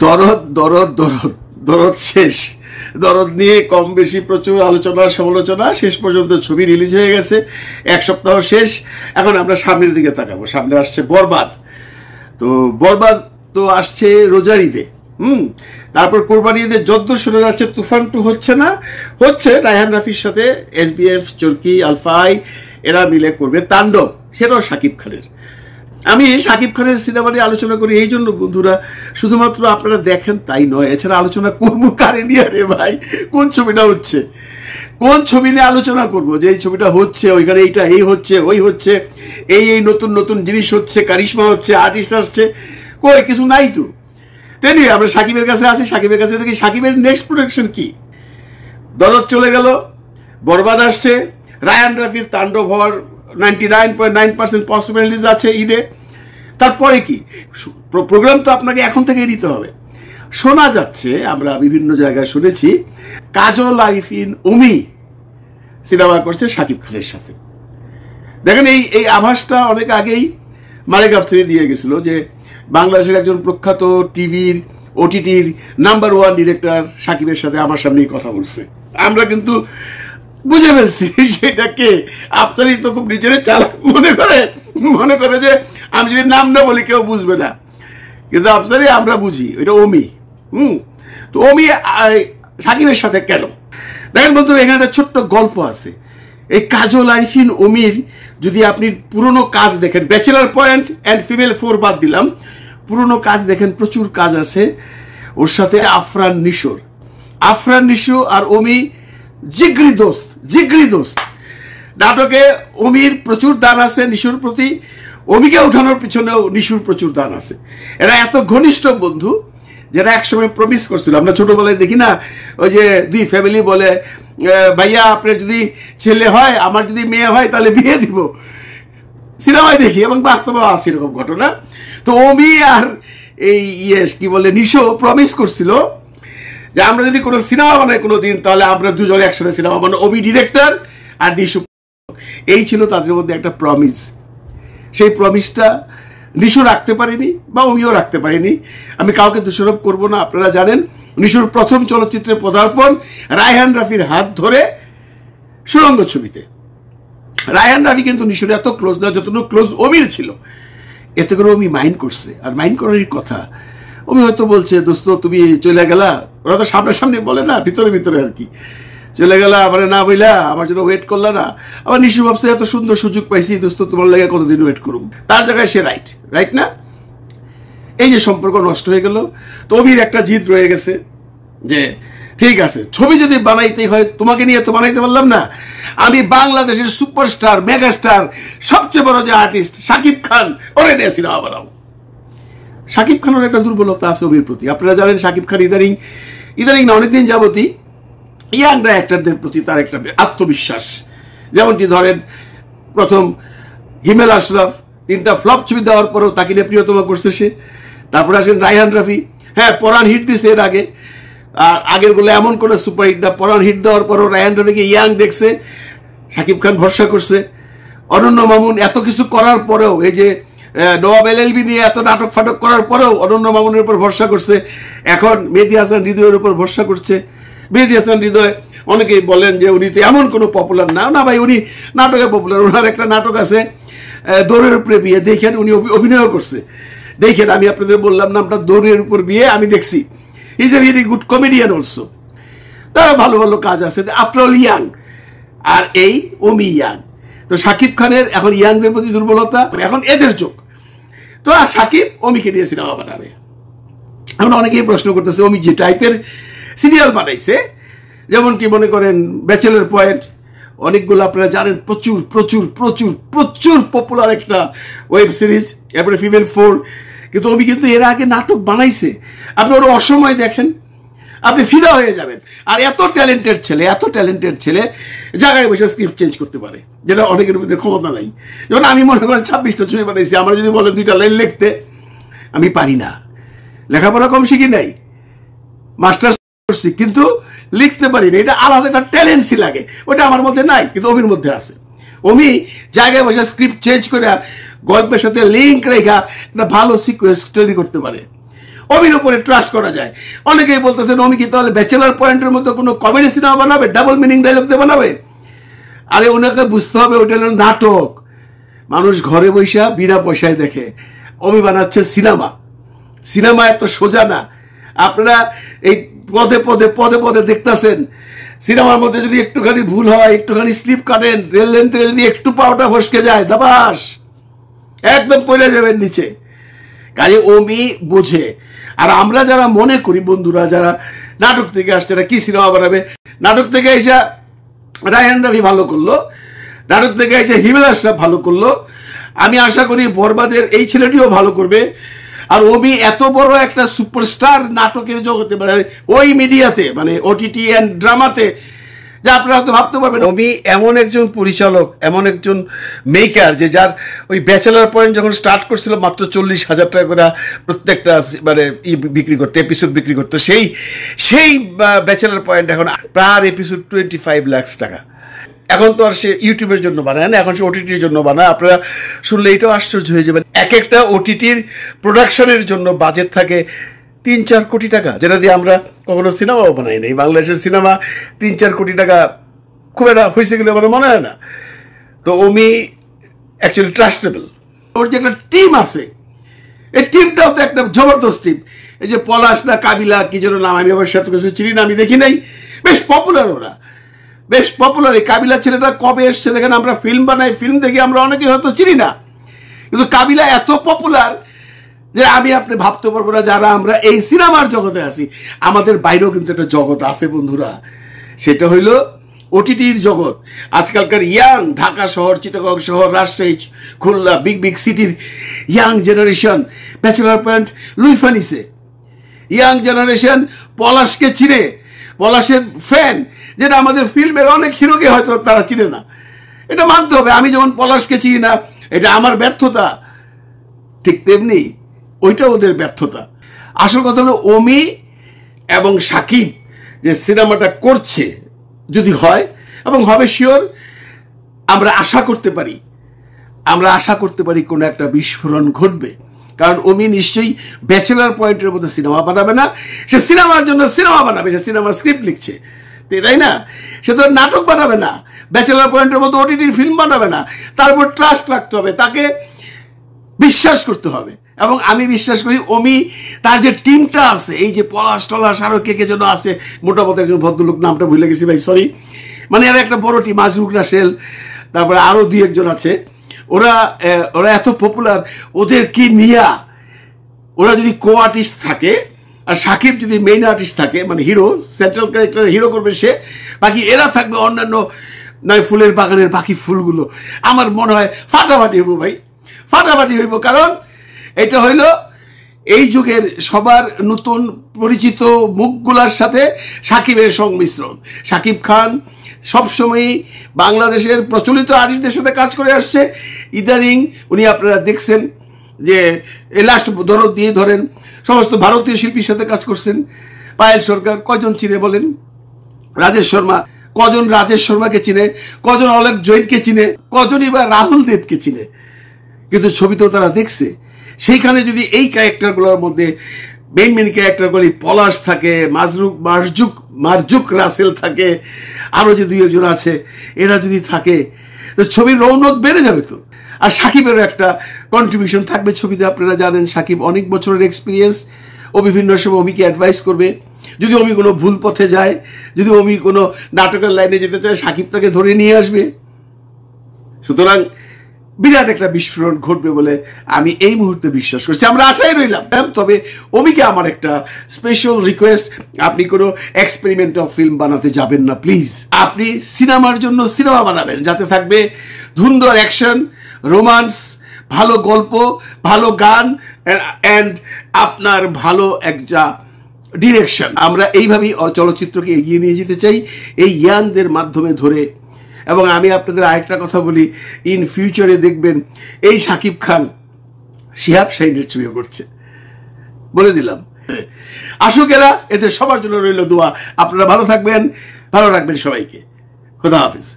দরদ দরদ দরদ দরদ শেষ। দরদ নিয়ে কম বেশি প্রচুর আলোচনা সমালোচনা, শেষ পর্যন্ত ছবি রিলিজ হয়ে গেছে, এক সপ্তাহ শেষ। এখন আমরা সামনের দিকে তাকাবো। সামনে আসছে বরবাদ। তো বরবাদ তো আসছে রোজার ঈদে, তারপর কোরবানি ঈদে যদ্দূর শোনা যাচ্ছে তুফান 2 হচ্ছে না, হচ্ছে রায়হান রাফির সাথে SBF, চরকি, আলফাই এরা মিলে করবে তাণ্ডব, সেটাও শাকিব খানের। আমি শাকিব খানের সিনেমা নিয়ে আলোচনা করি এই জন্য বন্ধুরা, শুধুমাত্র আপনারা দেখেন তাই নয়, এছাড়া আলোচনা করবো কারে নিয়ে রে ভাই, কোন ছবিটা হচ্ছে, কোন ছবি নিয়ে আলোচনা করবো, যে এই ছবিটা হচ্ছে, ওইখানে এইটা এই হচ্ছে, ওই হচ্ছে, এই নতুন নতুন জিনিস হচ্ছে, কারিশমা হচ্ছে, আর্টিস্ট আসছে, কই কিছু নাই তো। তাই নিয়ে আমরা সাকিবের কাছে আসি, সাকিবের কাছে দেখি সাকিবের নেক্সট প্রোডাকশন কি। দরদ চলে গেল, বরবাদ আসছে, রায়হান রাফির তাণ্ডব হওয়ার 99.9% পসিবিলিটিস আছে ঈদে। তারপরে কি প্রোগ্রাম তো আপনাকে এখন থেকেই নিতে হবে। শোনা যাচ্ছে, আমরা বিভিন্ন জায়গায় শুনেছি, কাজল আরিফিন উমি সিনেমা করছে শাকিব খানের সাথে। দেখেন এই আভাসটা অনেক আগেই মালিক আফসারি দিয়ে গেছিল যে বাংলাদেশের একজন প্রখ্যাত টিভির OTTর নাম্বার 1 ডিরেক্টর শাকিবের সাথে আমার সামনেই কথা বলছে। আমরা কিন্তু বুঝে ফেলছি সেটাকে। আফসারি তো খুব নিজের চালাক মনে করে যে আমি যদি নাম না বলি কেউ বুঝবে না, কিন্তু আফসারি আমরা বুঝি ওইটা অমি। তো অমি শাকিবের সাথে কেন? দেখেন বন্ধুরা, এখানে একটা ছোট্ট গল্প আছে। এই কাজল আরিফিন অমির যদি আপনি পুরনো কাজ দেখেন, ব্যাচেলার পয়েন্ট অ্যান্ড ফিমেল 4 বাদ দিলাম, পুরনো কাজ দেখেন, প্রচুর কাজ আছে ওর সাথে। আফরান নিশো আর অমি জিগরি দোস্ত। নাটকে অমির প্রচুর দান আছে নিশুর প্রতি, অমিকে উঠানোর পিছনেও নিশুর প্রচুর দান আছে। এরা এত ঘনিষ্ঠ বন্ধু যারা একসময় প্রমিস করছিল। আমরা ছোটবেলায় দেখি না, ওই যে দুই ফ্যামিলি বলে, ভাইয়া আপনার যদি ছেলে হয়, আমার যদি মেয়ে হয় তাহলে বিয়ে দিব। সিনেমায় দেখি এবং বাস্তবে আছে এরকম ঘটনা। তো অমি আর এই কি বলে নিশো প্রমিস করছিল যে আমরা যদি কোনো সিনেমা বানাই কোনো দিন, তাহলে আমরা দুজনে একসাথে সিনেমা বানাবো, অমি ডিরেক্টর আর নিশু। এই ছিল তাদের মধ্যে একটা প্রমিস। সেই প্রমিসটা নিশু রাখতে পারেনি বা অমিও রাখতে পারেনি। আমি কাউকে দোষারোপ করবো না। আপনারা জানেন নিশুর প্রথম চলচ্চিত্রে পদার্পণ রায়হান রাফির হাত ধরে সুরঙ্গ ছবিতে। রায়হান রাফি কিন্তু নিশুর এত ক্লোজ না যতটুকু ক্লোজ অমির ছিল। এতে করে অমি মাইন্ড করছে, আর মাইন্ড করারই কথা। অমি হয়তো বলছে, দোস্ত তুমি চলে গেলা, ওরা তো সামনাসামনি বলে না, ভিতরে ভিতরে আর কি, চলে গেলা আমার না বইলা, আমার জন্য ওয়েট করলা না। আবার নিশু ভাবছে এত সুন্দর সুযোগ পাইছি, দোস্ত তোমার লাগে কতদিন ওয়েট করুম। তার জায়গায় সে রাইট না? এই যে সম্পর্ক নষ্ট হয়ে গেল। তো অমির একটা জিদ রয়ে গেছে যে ঠিক আছে, ছবি যদি বানাইতেই হয়, তোমাকে নিয়ে তো বানাইতে পারলাম না, আমি বাংলাদেশের সুপারস্টার মেগাস্টার সবচেয়ে বড় যে আর্টিস্ট শাকিব খান, ওরে নিয়ে সিনেমা বানাবো। শাকিব খানের একটা দুর্বলতা আছে অমির প্রতি। আপনারা জানেন শাকিব খান ইদানিং না অনেকদিন যাবতই ইয়াং অ্যাক্টরদের প্রতি তার একটা আত্মবিশ্বাস। যেমনটি ধরেন প্রথম হিমেল আশরাফ 3টা ফ্লপ ছবি দেওয়ার পরেও তাকে নিয়ে প্রিয়তমা করছে সে। তারপরে আসেন রায়হান রাফি, হ্যাঁ পরান হিট দিছে এর আগে, আর আগের গুলো এমন কোনো সুপার হিট না। পরান হিট দেওয়ার পরেও রায়হান রাফিকে ইয়াং দেখছে, শাকিব খান ভরসা করছে। অনন্য মামুন এত কিছু করার পরেও, এই যে নওয়াব LLB নিয়ে এত নাটক ফাটক করার পরেও অনন্য মামুনের উপর ভরসা করছে। এখন মেহেদী হাসান হৃদয়ের উপর ভরসা করছে। মেহেদী হাসান হৃদয় অনেকেই বলেন যে উনি তো এমন কোনো পপুলার না ভাই, উনি নাটকে পপুলার। ওনার একটা নাটক আছে দৌড়ের উপরে বিয়ে, দেখেন উনি অভিনয় করছে, দেখেন। আমি আপনাদের বললাম না, আপনার দৌড়ের উপর বিয়ে আমি দেখছি। Is a very good comedian also. তারা ভালো ভালো কাজ আছে। আফটার অল ইয়াং, আর এই অমি ইয়াং। তো শাকিব খানের এখন ইয়াংদের প্রতি দুর্বলতা, এখন এদের চোখ। তো আর শাকিব অমিকে নিয়ে সিনেমা বানাবে। আমরা অনেকেই প্রশ্ন করতেছে, অমি যে টাইপের সিরিয়াল বানাইছে, যেমনটি মনে করেন ব্যাচেলার পয়েন্ট, অনেকগুলো আপনারা জানেন প্রচুর প্রচুর প্রচুর প্রচুর পপুলার একটা ওয়েব সিরিজ, এরপরে ফিমেল 4। কিন্তু অমি কিন্তু এর আগে নাটক বানাইছে। আপনি ওর অসময় দেখেন, আপনি ফিদা হয়ে যাবেন। আর এত ট্যালেন্টেড ছেলে জায়গায় বসে স্ক্রিপ্ট চেঞ্জ করতে পারে, যেটা অনেকের মধ্যে ক্ষমতা নাই। যেমন আমি মনে করেন 26টা ছবি বানাইছি, আমরা যদি বলেন 2টা লাইন লিখতে, আমি পারি না। লেখাপড়া কম শিখি নাই, মাস্টার্স করছি, কিন্তু লিখতে পারি না। এটা আলাদা একটা ট্যালেন্টই লাগে, ওটা আমার মধ্যে নাই, কিন্তু অমির মধ্যে আছে। অমি জায়গায় বসে স্ক্রিপ্ট চেঞ্জ করে গল্পের সাথে লিঙ্ক রেখা একটা ভালো সিকোয়েন্স তৈরি করতে পারে। অমির উপরে ট্রাস্ট করা যায়। অনেকেই বলতেছেন অমি কি তাহলে ব্যাচেলার পয়েন্টের মতো কোনো কমেডি সিনেমা বানাবে, ডাবল মিনিং ডায়লগ দিয়ে বানাবে? আরে ওনাকে বুঝতে হবে ওটা হলো নাটক, মানুষ ঘরে বৈশা বিনা পয়সায় দেখে। অমি বানাচ্ছে সিনেমা, সিনেমা এত সোজা না। আপনারা এই পদে পদে পদে পদে দেখতেছেন, সিনেমার মধ্যে যদি একটুখানি ভুল হয়, একটুখানি স্লিপ কাটেন, রেল লাইন থেকে যদি একটু পাওটা ফসকে যায়, দাবাস একদম পড়ে যাবেন নিচে। কাজে অমি বোঝে। আর আমরা যারা মনে করি বন্ধুরা, যারা নাটক থেকে আসছে, এরা কি সিনেমা বানাবে, নাটক থেকে এসে রায়হান রাফি ভালো করলো, নাটক থেকে এসে হিমেল আশরাফ ভালো করলো, আমি আশা করি বরবাদের এই ছেলেটিও ভালো করবে। আর অমি এত বড় একটা সুপারস্টার নাটকের জগতে, মানে ওই মিডিয়াতে, মানে ওটিটি অ্যান্ড ড্রামাতে, যা আপনারা হয়তো ভাবতে পারবেন। অমি এমন একজন পরিচালক, এমন একজন মেকার, যে যার ওই ব্যাচেলার পয়েন্ট যখন স্টার্ট করছিল মাত্র 40,000 টাকা করে প্রত্যেকটা মানে বিক্রি করতে, এপিসোড বিক্রি করতো, সেই ব্যাচেলার পয়েন্ট এখন প্রায় এপিসোড 25 লাখ টাকা। এখন তো আর সে ইউটিউবের জন্য বানায় না, এখন সে ওটিটির জন্য বানায়। আপনারা শুনলে এটাও আশ্চর্য হয়ে যাবেন, এক একটা ওটিটির প্রোডাকশনের জন্য বাজেট থাকে 3-4 কোটি টাকা, যেটা দিয়ে আমরা কখনো সিনেমাও বানাই নাই। বাংলাদেশের সিনেমা 3-4 কোটি টাকা খুব একটা হয়েছে গেলে আমার মনে হয় না। তো অমি অ্যাকচুয়ালি ট্রাস্টেবল। ওর যে একটা টিম আছে, এই টিমটাও তো একটা জবরদস্ত টিম। এই যে পলাশ না কাবিলা কি যেন নাম, আমি অবশ্য এত কিছু চিনি না, আমি দেখি নাই, বেশ পপুলার ওরা, বেশ পপুলার। এই কাবিলা ছেলেটা কবে এসছে দেখেন, আমরা ফিল্ম বানাই, ফিল্ম দেখি আমরা অনেকে হয়তো চিনি না, কিন্তু কাবিলা এত পপুলার যে আমি আপনি ভাবতে পারবো না। যারা আমরা এই সিনেমার জগতে আছি, আমাদের বাইরেও কিন্তু একটা জগৎ আছে বন্ধুরা, সেটা হইল ওটিটির জগৎ। আজকালকার ইয়াং ঢাকা শহর, চিটাগং শহর, রাজশাহী, খুলনা, বিগ বিগ সিটির ইয়াং জেনারেশন ব্যাচেলার পয়েন্ট লুই ফানিছে। ইয়াং জেনারেশন পলাশকে চিনে, পলাশের ফ্যান, যেটা আমাদের ফিল্মের অনেক হিরোকে হয়তো তারা চিনে না। এটা মানতে হবে। আমি যেমন পলাশকে চিনি না, এটা আমার ব্যর্থতা, ঠিক তেমনি ওইটা ওদের ব্যর্থতা। আসল কথা হলো অমি এবং সাকিব যে সিনেমাটা করছে, যদি হয় এবং হবে শিওর, আমরা আশা করতে পারি কোনো একটা বিস্ফোরণ ঘটবে। কারণ অমি নিশ্চয়ই ব্যাচেলার পয়েন্টের মধ্যে সিনেমা বানাবে না, সে সিনেমার জন্য সিনেমা বানাবে, সে সিনেমার স্ক্রিপ্ট লিখছে, তাই না? সে তো নাটক বানাবে না, ব্যাচেলার পয়েন্টের মতো ওটিটির ফিল্ম বানাবে না। তার উপর ট্রাস্ট রাখতে হবে, তাকে বিশ্বাস করতে হবে। এবং আমি বিশ্বাস করি অমি, তার যে টিমটা আছে, এই যে পলাশ টলাশ আরো কে কে যেন আছে, মোটামুটি একজন ভদ্রলোক, নামটা ভুলে গেছি ভাই, সরি, মানে আর একটা বড় টিম, মাজরুক রাসেল, তারপরে আরো 2-1 জন আছে। ওরা এত পপুলার, ওদের কি নিয়া, ওরা যদি কো আর্টিস্ট থাকে আর সাকিব যদি মেইন আর্টিস্ট থাকে, মানে হিরো, সেন্ট্রাল ক্যারেক্টার হিরো করবে সে, বাকি এরা থাকবে অন্যান্য নয় ফুলের বাগানের বাকি ফুলগুলো, আমার মনে হয় ফাটাফাটি হইব ভাই, ফাটাফাটি হইব। কারণ এটা হইল এই যুগের সবার নতুন পরিচিত মুখগুলার সাথে সাকিবের সংমিশ্রণ। সাকিব খান সবসময়ই বাংলাদেশের প্রচলিত আর্টিস্টদের সাথে কাজ করে আসছে। ইদানিং উনি আপনারা দেখছেন যে লাস্ট দরদ দিয়ে ধরেন সমস্ত ভারতীয় শিল্পীর সাথে কাজ করছেন। পায়েল সরকার কয়জন চিনে বলেন? রাজেশ শর্মা, কজন রাজেশ শর্মাকে চিনে? কজন অলেক জৈনকে চিনে? কজনই বা রাহুল দেবকে চিনে? কিন্তু ছবি তো তারা দেখছে। সেইখানে যদি এই ক্যারেক্টারগুলোর মধ্যে মেইন ক্যারেক্টারগুলি পলাশ থাকে, মারজুক রাসেল থাকে, আরো যে 2-1 আছে, এরা যদি থাকে তো ছবির রৌনক বেড়ে যাবে তো। আর সাকিবেরও একটা কন্ট্রিবিউশন থাকবে ছবিতে। আপনারা জানেন সাকিব অনেক বছরের এক্সপিরিয়েন্স, ও বিভিন্ন সময় অমিকে অ্যাডভাইস করবে। যদি অমি কোনো ভুল পথে যায়, যদি অমি কোনো নাটকের লাইনে যেতে চায়, সাকিব তাকে ধরে নিয়ে আসবে। সুতরাং বিরাট একটা বিস্ফোরণ ঘটবে বলে আমি এই মুহূর্তে বিশ্বাস করছি। আমরা আশায় রইলাম। তবে অমিকে আমার একটা স্পেশাল রিকোয়েস্ট, আপনি কোনো এক্সপেরিমেন্টাল ফিল্ম বানাতে যাবেন না প্লিজ। আপনি সিনেমার জন্য সিনেমা বানাবেন, যাতে থাকবে ধুন্দর অ্যাকশন, রোমান্স, ভালো গল্প, ভালো গান অ্যান্ড আপনার ভালো একটা ডিরেকশন। আমরা এইভাবেই চলচ্চিত্রকে এগিয়ে নিয়ে যেতে চাই, এই ইয়াংদের মাধ্যমে ধরে। এবং আমি আপনাদের আরেকটা কথা বলি, ইন ফিউচারে দেখবেন এই সাকিব খান শিহাব শাহীনের ছবিও করছে, বলে দিলাম। আসুক এরা, এদের সবার জন্য রইল দোয়া। আপনারা ভালো থাকবেন, ভালো রাখবেন সবাইকে। খোদা হাফেজ।